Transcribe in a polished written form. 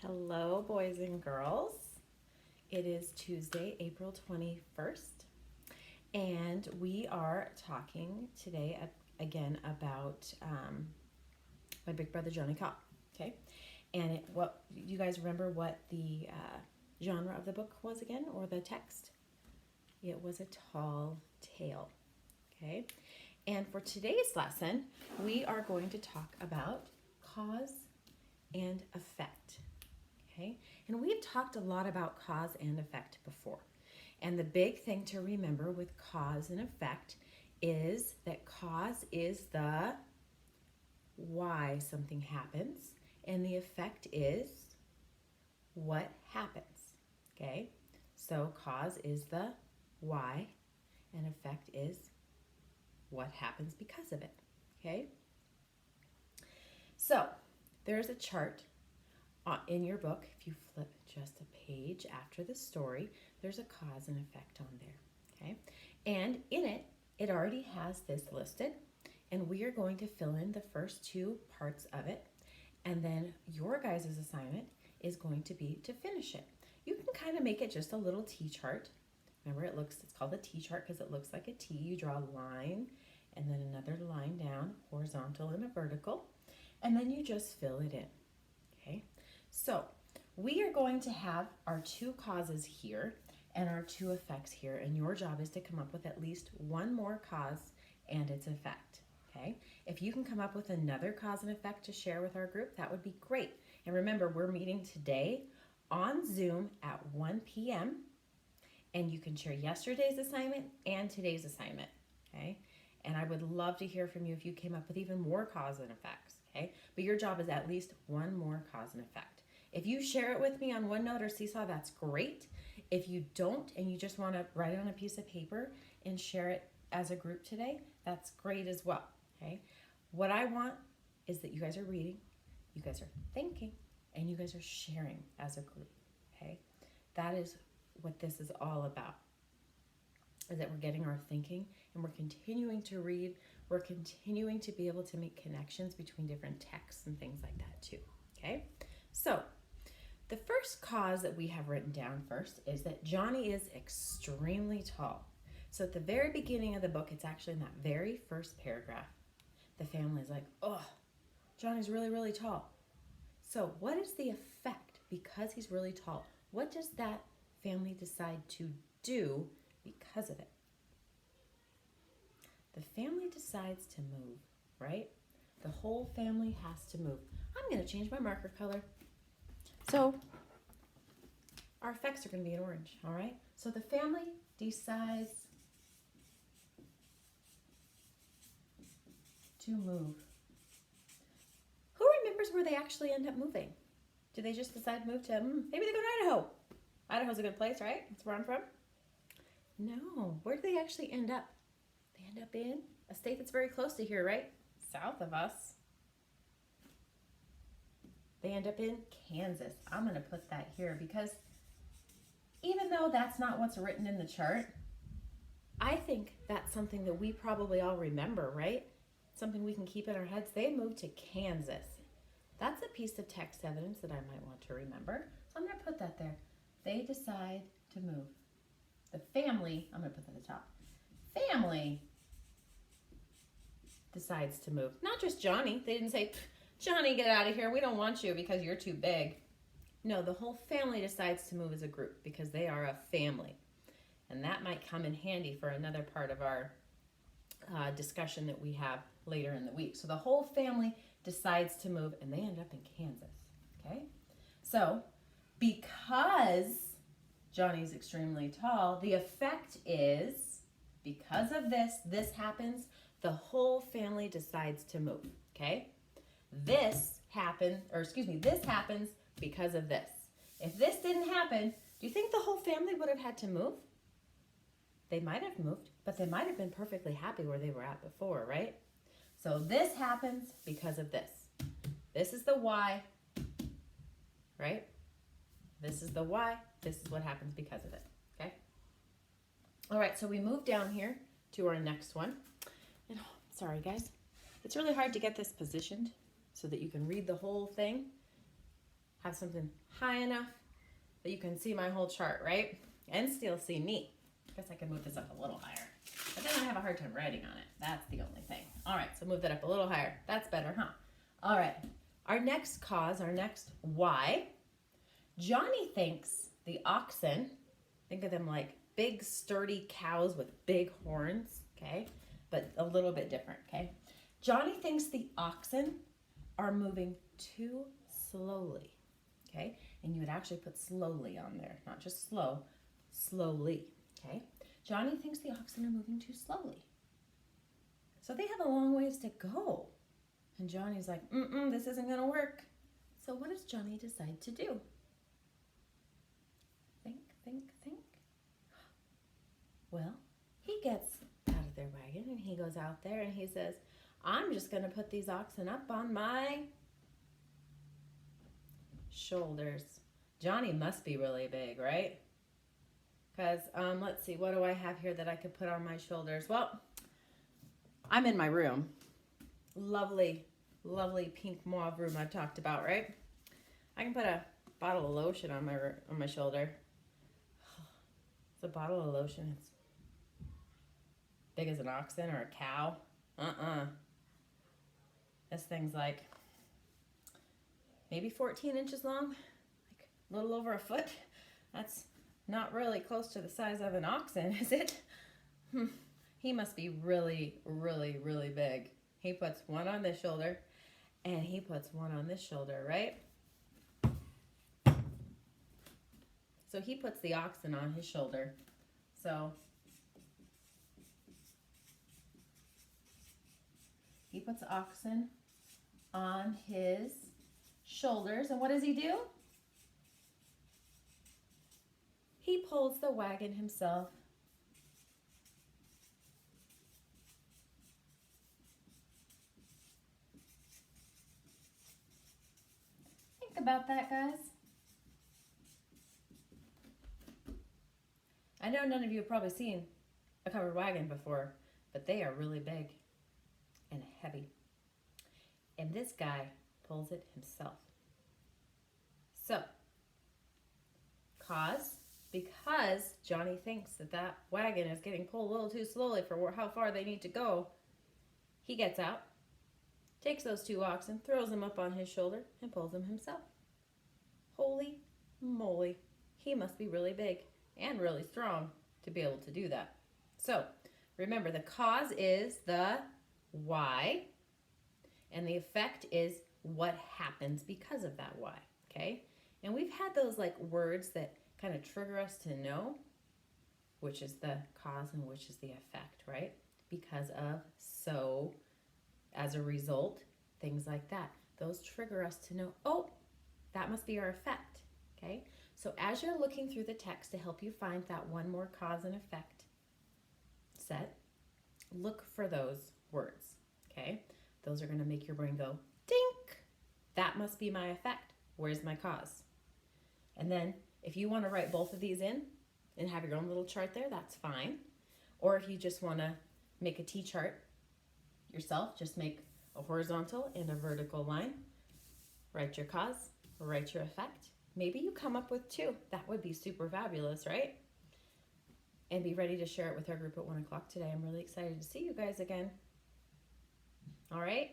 Hello, boys and girls. It is Tuesday, April 21st, and we are talking today again about my big brother Johnny Cobb. Okay, and what you guys remember what the genre of the book was again, or the text? It was a tall tale. Okay, and for today's lesson, we are going to talk about cause and effect. Okay, and we've talked a lot about cause and effect before. And the big thing to remember with cause and effect is that cause is the why something happens, and the effect is what happens. Okay, so cause is the why, and effect is what happens because of it. Okay, so there's a chart in your book. If you flip just a page after the story, there's a cause and effect on there. Okay, and in it, it already has this listed, and we are going to fill in the first two parts of it, and then your guys' assignment is going to be to finish it. You can kind of make it just a little T chart. Remember, it's called a T chart because it looks like a T. You draw a line and then another line down, horizontal and a vertical, and then you just fill it in. Okay, so we are going to have our two causes here and our two effects here, and your job is to come up with at least one more cause and its effect. Okay, if you can come up with another cause and effect to share with our group, that would be great. And remember, we're meeting today on Zoom at 1 p.m. and you can share yesterday's assignment and today's assignment. Okay, and I would love to hear from you if you came up with even more cause and effects. Okay, but your job is at least one more cause and effect. If you share it with me on OneNote or Seesaw, that's great. If you don't and you just want to write it on a piece of paper and share it as a group today, that's great as well. Okay, what I want is that you guys are reading, you guys are thinking, and you guys are sharing as a group. Okay, that is what this is all about, is that we're getting our thinking and we're continuing to read. We're continuing to be able to make connections between different texts and things like that too. Okay, so the first cause that we have written down first is that Johnny is extremely tall. So at the very beginning of the book, it's actually in that very first paragraph. The family is like, oh, Johnny's really, really tall. So what is the effect because he's really tall? What does that family decide to do because of it? The family decides to move, right? The whole family has to move. I'm going to change my marker color. So our effects are going to be in orange, all right? So the family decides to move. Who remembers where they actually end up moving? Did they just decide to move to, maybe they go to Idaho. Idaho's a good place, right? That's where I'm from. No, where do they actually end up? They end up in a state that's very close to here, right? South of us. They end up in Kansas. I'm going to put that here because even though that's not what's written in the chart, I think that's something that we probably all remember, right? Something we can keep in our heads. They moved to Kansas. That's a piece of text evidence that I might want to remember. So I'm going to put that there. They decide to move. The family, I'm going to put that at the top. Family decides to move. Not just Johnny. They didn't say, Johnny, get out of here. We don't want you because you're too big. No, the whole family decides to move as a group because they are a family. And that might come in handy for another part of our discussion that we have later in the week. So the whole family decides to move and they end up in Kansas. Okay? So because Johnny's extremely tall, the effect is because of this happens, the whole family decides to move. Okay? This happens because of this. If this didn't happen, do you think the whole family would have had to move? They might have moved, but they might have been perfectly happy where they were at before, right? So this happens because of this. This is the why, right? This is the why. This is what happens because of it, okay? All right, so we move down here to our next one. And sorry, guys. It's really hard to get this positioned so that you can read the whole thing. have something high enough that you can see my whole chart, right? And still see me. I guess I can move this up a little higher. But then I have a hard time writing on it. That's the only thing. All right, so move that up a little higher. That's better, huh? All right, our next cause, our next why. Johnny thinks the oxen, think of them like big sturdy cows with big horns, okay? But a little bit different, okay? Johnny thinks the oxen are moving too slowly, okay? And you would actually put slowly on there, not just slow, slowly, okay? Johnny thinks the oxen are moving too slowly. So they have a long ways to go. And Johnny's like, this isn't gonna work. So what does Johnny decide to do? Think. Well, he gets out of their wagon and he goes out there and he says, I'm just gonna put these oxen up on my shoulders. Johnny must be really big, right? Because, let's see, what do I have here that I could put on my shoulders? Well, I'm in my room. Lovely, lovely pink mauve room I've talked about, right? I can put a bottle of lotion on my shoulder. It's a bottle of lotion. It's big as an oxen or a cow. This thing's like maybe 14 inches long, like a little over a foot. That's not really close to the size of an oxen, is it? He must be really, really, really big. He puts one on this shoulder and he puts one on this shoulder, right? So he puts the oxen on his shoulder. So he puts the oxen on his shoulders. And what does he do? He pulls the wagon himself. Think about that, guys. I know none of you have probably seen a covered wagon before, but they are really big and heavy. And this guy pulls it himself. So, because Johnny thinks that wagon is getting pulled a little too slowly for how far they need to go, he gets out, takes those two oxen, throws them up on his shoulder, and pulls them himself. Holy moly, he must be really big and really strong to be able to do that. So, remember, the cause is the why, and the effect is what happens because of that why, okay? And we've had those like words that kind of trigger us to know which is the cause and which is the effect, right? Because of, so, as a result, things like that. Those trigger us to know, oh, that must be our effect, okay? So as you're looking through the text to help you find that one more cause and effect set, look for those words, okay? Those are going to make your brain go, dink, that must be my effect. Where's my cause? And then if you want to write both of these in and have your own little chart there, that's fine. Or if you just want to make a T-chart yourself, just make a horizontal and a vertical line. Write your cause, write your effect. Maybe you come up with two. That would be super fabulous, right? And be ready to share it with our group at 1 o'clock today. I'm really excited to see you guys again. All right?